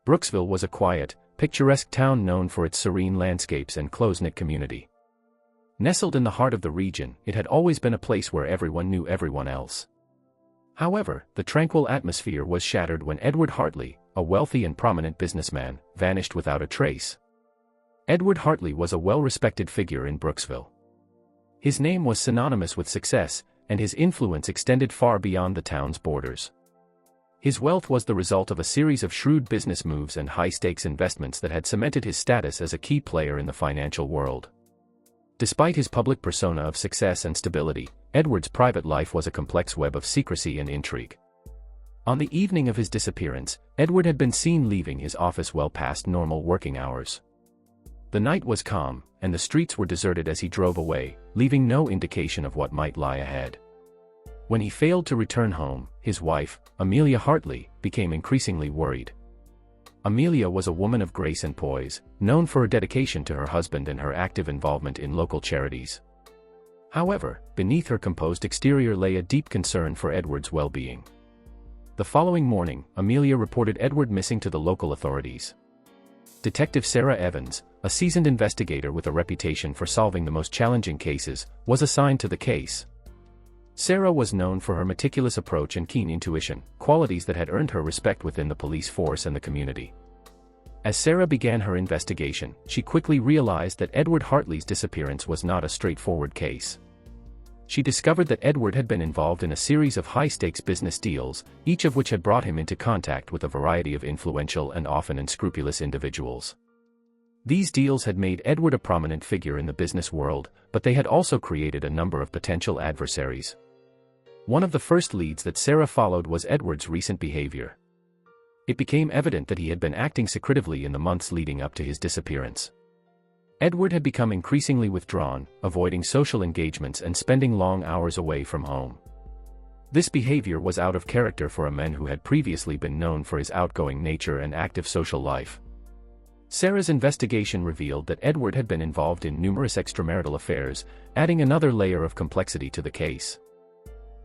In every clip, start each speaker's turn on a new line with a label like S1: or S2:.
S1: Brooksville was a quiet, picturesque town known for its serene landscapes and close-knit community. Nestled in the heart of the region, it had always been a place where everyone knew everyone else. However, the tranquil atmosphere was shattered when Edward Hartley, a wealthy and prominent businessman, vanished without a trace. Edward Hartley was a well-respected figure in Brooksville. His name was synonymous with success, and his influence extended far beyond the town's borders. His wealth was the result of a series of shrewd business moves and high-stakes investments that had cemented his status as a key player in the financial world. Despite his public persona of success and stability, Edward's private life was a complex web of secrecy and intrigue. On the evening of his disappearance, Edward had been seen leaving his office well past normal working hours. The night was calm, and the streets were deserted as he drove away, leaving no indication of what might lie ahead. When he failed to return home, his wife, Amelia Hartley, became increasingly worried. Amelia was a woman of grace and poise, known for her dedication to her husband and her active involvement in local charities. However, beneath her composed exterior lay a deep concern for Edward's well-being. The following morning, Amelia reported Edward missing to the local authorities. Detective Sarah Evans, a seasoned investigator with a reputation for solving the most challenging cases, was assigned to the case. Sarah was known for her meticulous approach and keen intuition, qualities that had earned her respect within the police force and the community. As Sarah began her investigation, she quickly realized that Edward Hartley's disappearance was not a straightforward case. She discovered that Edward had been involved in a series of high-stakes business deals, each of which had brought him into contact with a variety of influential and often unscrupulous individuals. These deals had made Edward a prominent figure in the business world, but they had also created a number of potential adversaries. One of the first leads that Sarah followed was Edward's recent behavior. It became evident that he had been acting secretively in the months leading up to his disappearance. Edward had become increasingly withdrawn, avoiding social engagements and spending long hours away from home. This behavior was out of character for a man who had previously been known for his outgoing nature and active social life. Sarah's investigation revealed that Edward had been involved in numerous extramarital affairs, adding another layer of complexity to the case.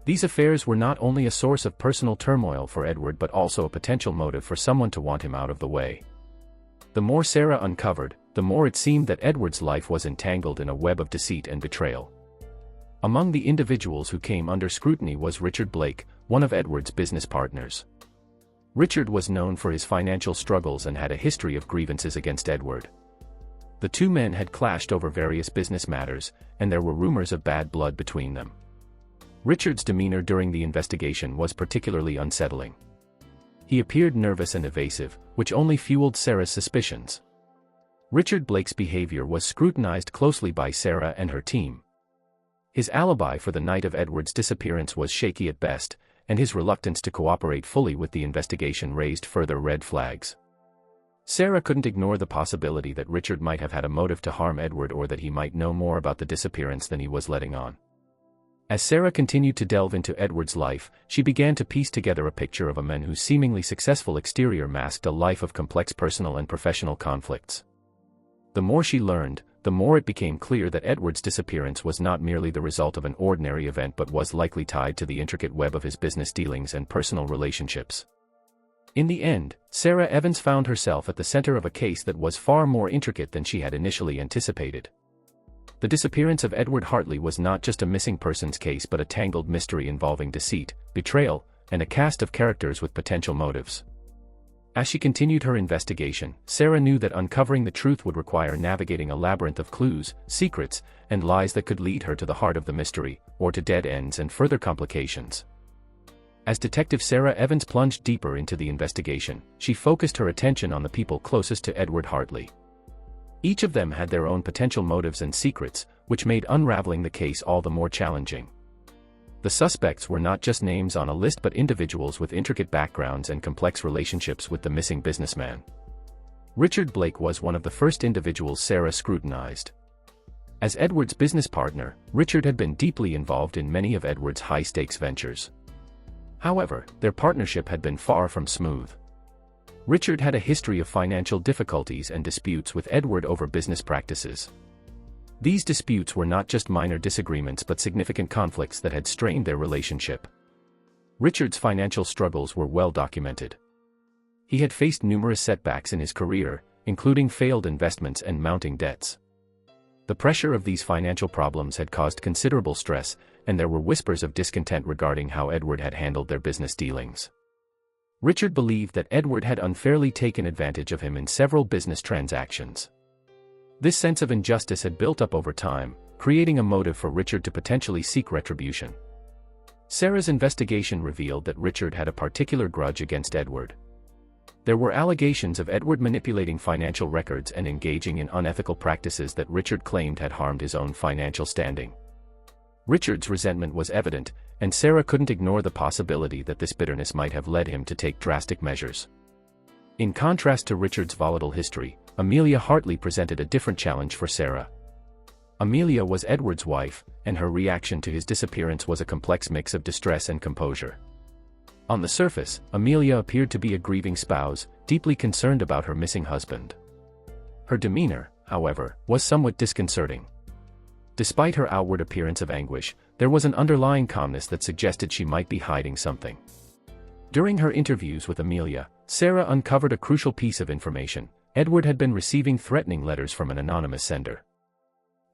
S1: These affairs were not only a source of personal turmoil for Edward but also a potential motive for someone to want him out of the way. The more Sarah uncovered, the more it seemed that Edward's life was entangled in a web of deceit and betrayal. Among the individuals who came under scrutiny was Richard Blake, one of Edward's business partners. Richard was known for his financial struggles and had a history of grievances against Edward. The two men had clashed over various business matters, and there were rumors of bad blood between them. Richard's demeanor during the investigation was particularly unsettling. He appeared nervous and evasive, which only fueled Sarah's suspicions. Richard Blake's behavior was scrutinized closely by Sarah and her team. His alibi for the night of Edward's disappearance was shaky at best, and his reluctance to cooperate fully with the investigation raised further red flags. Sarah couldn't ignore the possibility that Richard might have had a motive to harm Edward or that he might know more about the disappearance than he was letting on. As Sarah continued to delve into Edward's life, she began to piece together a picture of a man whose seemingly successful exterior masked a life of complex personal and professional conflicts. The more she learned, the more it became clear that Edward's disappearance was not merely the result of an ordinary event but was likely tied to the intricate web of his business dealings and personal relationships. In the end, Sarah Evans found herself at the center of a case that was far more intricate than she had initially anticipated. The disappearance of Edward Hartley was not just a missing persons case but a tangled mystery involving deceit, betrayal, and a cast of characters with potential motives. As she continued her investigation, Sarah knew that uncovering the truth would require navigating a labyrinth of clues, secrets, and lies that could lead her to the heart of the mystery, or to dead ends and further complications. As Detective Sarah Evans plunged deeper into the investigation, she focused her attention on the people closest to Edward Hartley. Each of them had their own potential motives and secrets, which made unraveling the case all the more challenging. The suspects were not just names on a list but individuals with intricate backgrounds and complex relationships with the missing businessman. Richard Blake was one of the first individuals Sarah scrutinized. As Edward's business partner, Richard had been deeply involved in many of Edward's high-stakes ventures. However, their partnership had been far from smooth. Richard had a history of financial difficulties and disputes with Edward over business practices. These disputes were not just minor disagreements but significant conflicts that had strained their relationship. Richard's financial struggles were well documented. He had faced numerous setbacks in his career, including failed investments and mounting debts. The pressure of these financial problems had caused considerable stress, and there were whispers of discontent regarding how Edward had handled their business dealings. Richard believed that Edward had unfairly taken advantage of him in several business transactions. This sense of injustice had built up over time, creating a motive for Richard to potentially seek retribution. Sarah's investigation revealed that Richard had a particular grudge against Edward. There were allegations of Edward manipulating financial records and engaging in unethical practices that Richard claimed had harmed his own financial standing. Richard's resentment was evident, and Sarah couldn't ignore the possibility that this bitterness might have led him to take drastic measures. In contrast to Richard's volatile history, Amelia Hartley presented a different challenge for Sarah. Amelia was Edward's wife, and her reaction to his disappearance was a complex mix of distress and composure. On the surface, Amelia appeared to be a grieving spouse, deeply concerned about her missing husband. Her demeanor, however, was somewhat disconcerting. Despite her outward appearance of anguish, there was an underlying calmness that suggested she might be hiding something. During her interviews with Amelia, Sarah uncovered a crucial piece of information: Edward had been receiving threatening letters from an anonymous sender.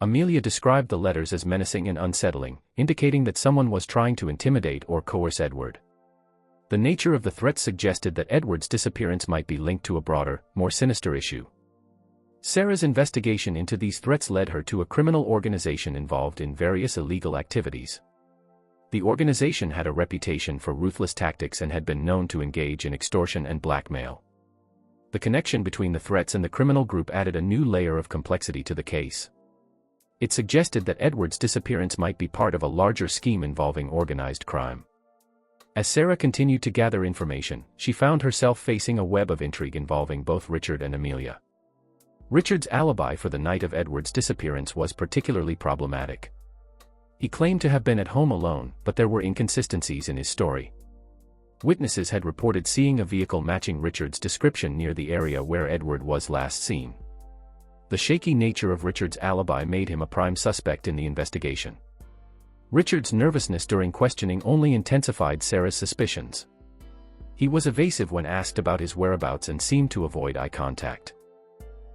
S1: Amelia described the letters as menacing and unsettling, indicating that someone was trying to intimidate or coerce Edward. The nature of the threats suggested that Edward's disappearance might be linked to a broader, more sinister issue. Sarah's investigation into these threats led her to a criminal organization involved in various illegal activities. The organization had a reputation for ruthless tactics and had been known to engage in extortion and blackmail. The connection between the threats and the criminal group added a new layer of complexity to the case. It suggested that Edward's disappearance might be part of a larger scheme involving organized crime. As Sarah continued to gather information, she found herself facing a web of intrigue involving both Richard and Amelia. Richard's alibi for the night of Edward's disappearance was particularly problematic. He claimed to have been at home alone, but there were inconsistencies in his story. Witnesses had reported seeing a vehicle matching Richard's description near the area where Edward was last seen. The shaky nature of Richard's alibi made him a prime suspect in the investigation. Richard's nervousness during questioning only intensified Sarah's suspicions. He was evasive when asked about his whereabouts and seemed to avoid eye contact.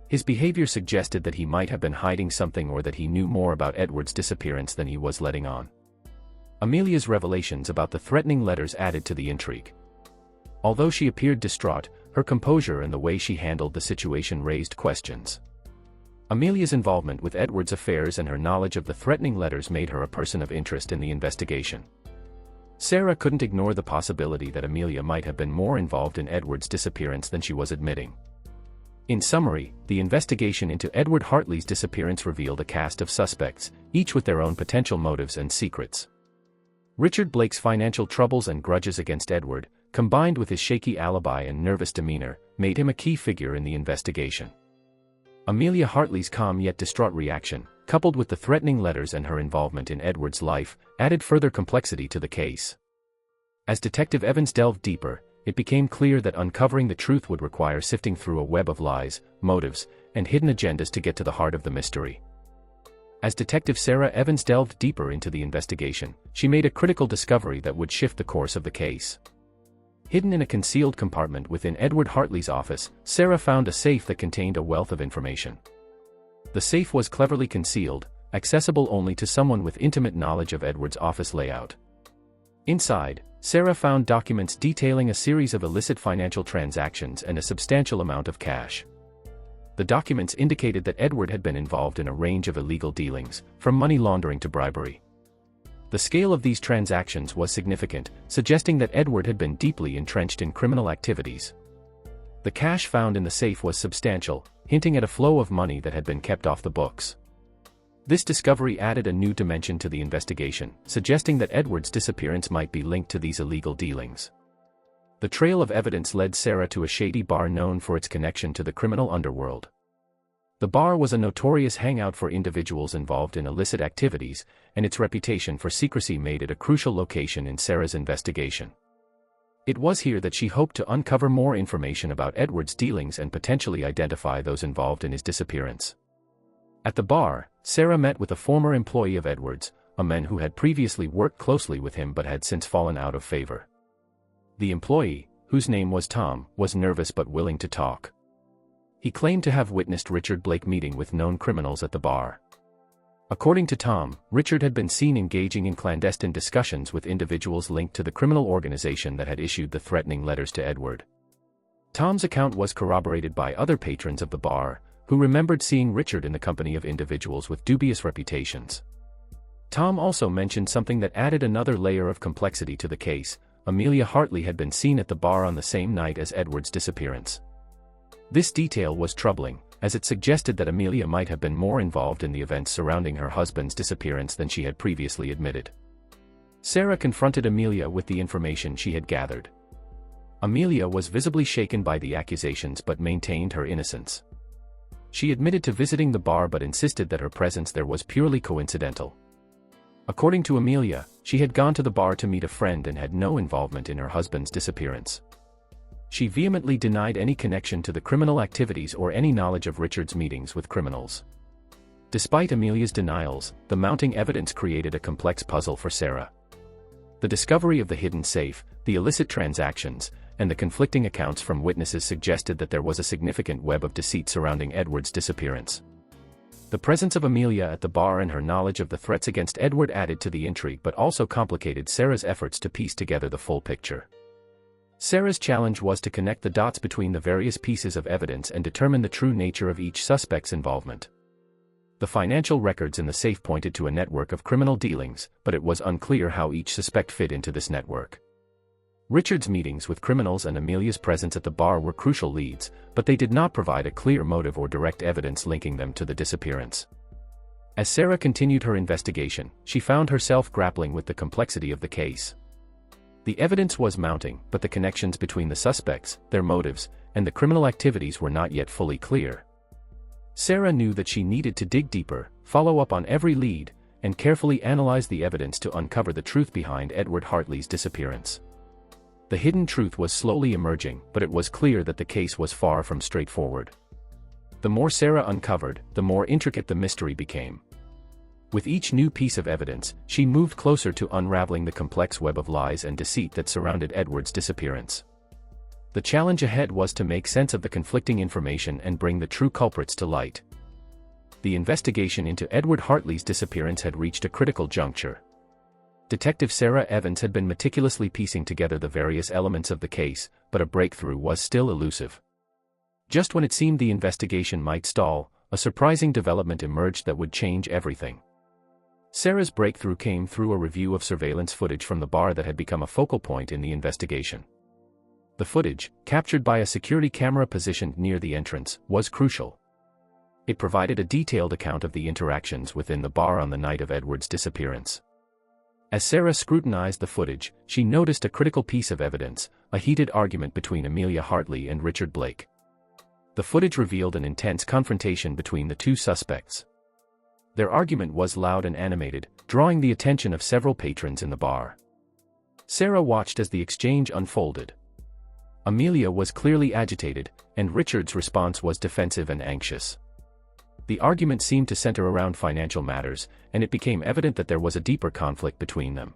S1: His behavior suggested that he might have been hiding something or that he knew more about Edward's disappearance than he was letting on. Amelia's revelations about the threatening letters added to the intrigue. Although she appeared distraught, her composure and the way she handled the situation raised questions. Amelia's involvement with Edward's affairs and her knowledge of the threatening letters made her a person of interest in the investigation. Sarah couldn't ignore the possibility that Amelia might have been more involved in Edward's disappearance than she was admitting. In summary, the investigation into Edward Hartley's disappearance revealed a cast of suspects, each with their own potential motives and secrets. Richard Blake's financial troubles and grudges against Edward, combined with his shaky alibi and nervous demeanor, made him a key figure in the investigation. Amelia Hartley's calm yet distraught reaction, coupled with the threatening letters and her involvement in Edward's life, added further complexity to the case. As Detective Evans delved deeper, it became clear that uncovering the truth would require sifting through a web of lies, motives, and hidden agendas to get to the heart of the mystery. As Detective Sarah Evans delved deeper into the investigation, she made a critical discovery that would shift the course of the case. Hidden in a concealed compartment within Edward Hartley's office, Sarah found a safe that contained a wealth of information. The safe was cleverly concealed, accessible only to someone with intimate knowledge of Edward's office layout. Inside, Sarah found documents detailing a series of illicit financial transactions and a substantial amount of cash. The documents indicated that Edward had been involved in a range of illegal dealings, from money laundering to bribery. The scale of these transactions was significant, suggesting that Edward had been deeply entrenched in criminal activities. The cash found in the safe was substantial, hinting at a flow of money that had been kept off the books. This discovery added a new dimension to the investigation, suggesting that Edward's disappearance might be linked to these illegal dealings. The trail of evidence led Sarah to a shady bar known for its connection to the criminal underworld. The bar was a notorious hangout for individuals involved in illicit activities, and its reputation for secrecy made it a crucial location in Sarah's investigation. It was here that she hoped to uncover more information about Edward's dealings and potentially identify those involved in his disappearance. At the bar, Sarah met with a former employee of Edward's, a man who had previously worked closely with him but had since fallen out of favor. The employee, whose name was Tom, was nervous but willing to talk. He claimed to have witnessed Richard Blake meeting with known criminals at the bar. According to Tom, Richard had been seen engaging in clandestine discussions with individuals linked to the criminal organization that had issued the threatening letters to Edward. Tom's account was corroborated by other patrons of the bar, who remembered seeing Richard in the company of individuals with dubious reputations. Tom also mentioned something that added another layer of complexity to the case. Amelia Hartley had been seen at the bar on the same night as Edward's disappearance. This detail was troubling, as it suggested that Amelia might have been more involved in the events surrounding her husband's disappearance than she had previously admitted. Sarah confronted Amelia with the information she had gathered. Amelia was visibly shaken by the accusations but maintained her innocence. She admitted to visiting the bar but insisted that her presence there was purely coincidental. According to Amelia, she had gone to the bar to meet a friend and had no involvement in her husband's disappearance. She vehemently denied any connection to the criminal activities or any knowledge of Richard's meetings with criminals. Despite Amelia's denials, the mounting evidence created a complex puzzle for Sarah. The discovery of the hidden safe, the illicit transactions, and the conflicting accounts from witnesses suggested that there was a significant web of deceit surrounding Edward's disappearance. The presence of Amelia at the bar and her knowledge of the threats against Edward added to the intrigue but also complicated Sarah's efforts to piece together the full picture. Sarah's challenge was to connect the dots between the various pieces of evidence and determine the true nature of each suspect's involvement. The financial records in the safe pointed to a network of criminal dealings, but it was unclear how each suspect fit into this network. Richard's meetings with criminals and Amelia's presence at the bar were crucial leads, but they did not provide a clear motive or direct evidence linking them to the disappearance. As Sarah continued her investigation, she found herself grappling with the complexity of the case. The evidence was mounting, but the connections between the suspects, their motives, and the criminal activities were not yet fully clear. Sarah knew that she needed to dig deeper, follow up on every lead, and carefully analyze the evidence to uncover the truth behind Edward Hartley's disappearance. The hidden truth was slowly emerging, but it was clear that the case was far from straightforward. The more Sarah uncovered, the more intricate the mystery became. With each new piece of evidence, she moved closer to unraveling the complex web of lies and deceit that surrounded Edward's disappearance. The challenge ahead was to make sense of the conflicting information and bring the true culprits to light. The investigation into Edward Hartley's disappearance had reached a critical juncture. Detective Sarah Evans had been meticulously piecing together the various elements of the case, but a breakthrough was still elusive. Just when it seemed the investigation might stall, a surprising development emerged that would change everything. Sarah's breakthrough came through a review of surveillance footage from the bar that had become a focal point in the investigation. The footage, captured by a security camera positioned near the entrance, was crucial. It provided a detailed account of the interactions within the bar on the night of Edward's disappearance. As Sarah scrutinized the footage, she noticed a critical piece of evidence, a heated argument between Amelia Hartley and Richard Blake. The footage revealed an intense confrontation between the two suspects. Their argument was loud and animated, drawing the attention of several patrons in the bar. Sarah watched as the exchange unfolded. Amelia was clearly agitated, and Richard's response was defensive and anxious. The argument seemed to center around financial matters, and it became evident that there was a deeper conflict between them.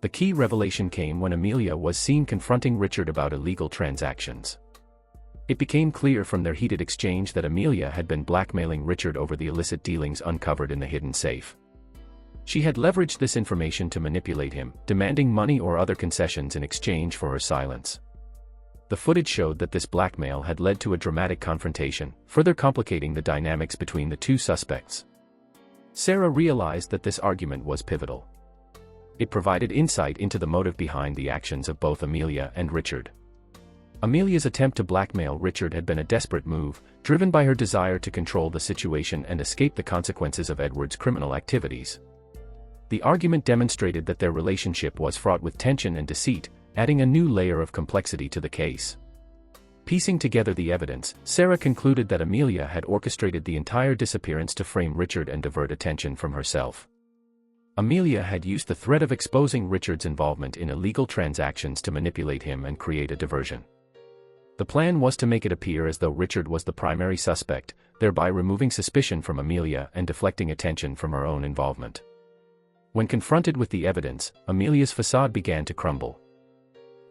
S1: The key revelation came when Amelia was seen confronting Richard about illegal transactions. It became clear from their heated exchange that Amelia had been blackmailing Richard over the illicit dealings uncovered in the hidden safe. She had leveraged this information to manipulate him, demanding money or other concessions in exchange for her silence. The footage showed that this blackmail had led to a dramatic confrontation, further complicating the dynamics between the two suspects. Sarah realized that this argument was pivotal. It provided insight into the motive behind the actions of both Amelia and Richard. Amelia's attempt to blackmail Richard had been a desperate move, driven by her desire to control the situation and escape the consequences of Edward's criminal activities. The argument demonstrated that their relationship was fraught with tension and deceit, adding a new layer of complexity to the case. Piecing together the evidence, Sarah concluded that Amelia had orchestrated the entire disappearance to frame Richard and divert attention from herself. Amelia had used the threat of exposing Richard's involvement in illegal transactions to manipulate him and create a diversion. The plan was to make it appear as though Richard was the primary suspect, thereby removing suspicion from Amelia and deflecting attention from her own involvement. When confronted with the evidence, Amelia's facade began to crumble.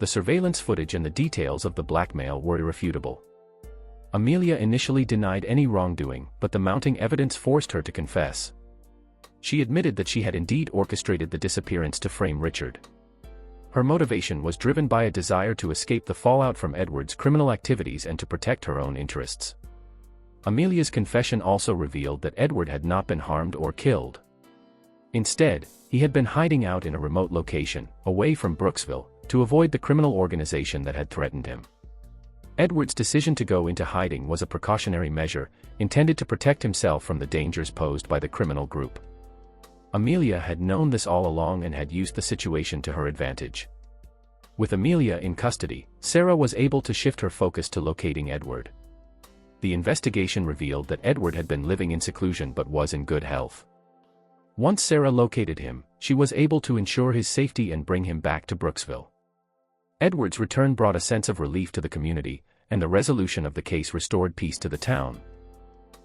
S1: The surveillance footage and the details of the blackmail were irrefutable. Amelia initially denied any wrongdoing, but the mounting evidence forced her to confess. She admitted that she had indeed orchestrated the disappearance to frame Richard. Her motivation was driven by a desire to escape the fallout from Edward's criminal activities and to protect her own interests. Amelia's confession also revealed that Edward had not been harmed or killed. Instead, he had been hiding out in a remote location, away from Brooksville, to avoid the criminal organization that had threatened him. Edward's decision to go into hiding was a precautionary measure, intended to protect himself from the dangers posed by the criminal group. Amelia had known this all along and had used the situation to her advantage. With Amelia in custody, Sarah was able to shift her focus to locating Edward. The investigation revealed that Edward had been living in seclusion but was in good health. Once Sarah located him, she was able to ensure his safety and bring him back to Brooksville. Edward's return brought a sense of relief to the community, and the resolution of the case restored peace to the town.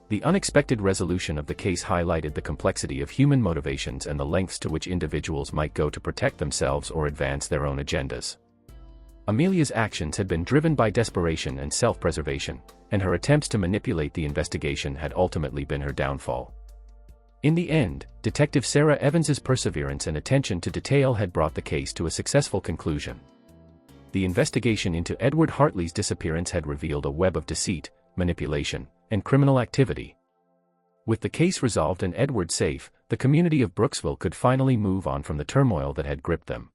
S1: The unexpected resolution of the case highlighted the complexity of human motivations and the lengths to which individuals might go to protect themselves or advance their own agendas. Amelia's actions had been driven by desperation and self-preservation, and her attempts to manipulate the investigation had ultimately been her downfall. In the end, Detective Sarah Evans's perseverance and attention to detail had brought the case to a successful conclusion. The investigation into Edward Hartley's disappearance had revealed a web of deceit, manipulation, and criminal activity. With the case resolved and Edward safe, the community of Brooksville could finally move on from the turmoil that had gripped them.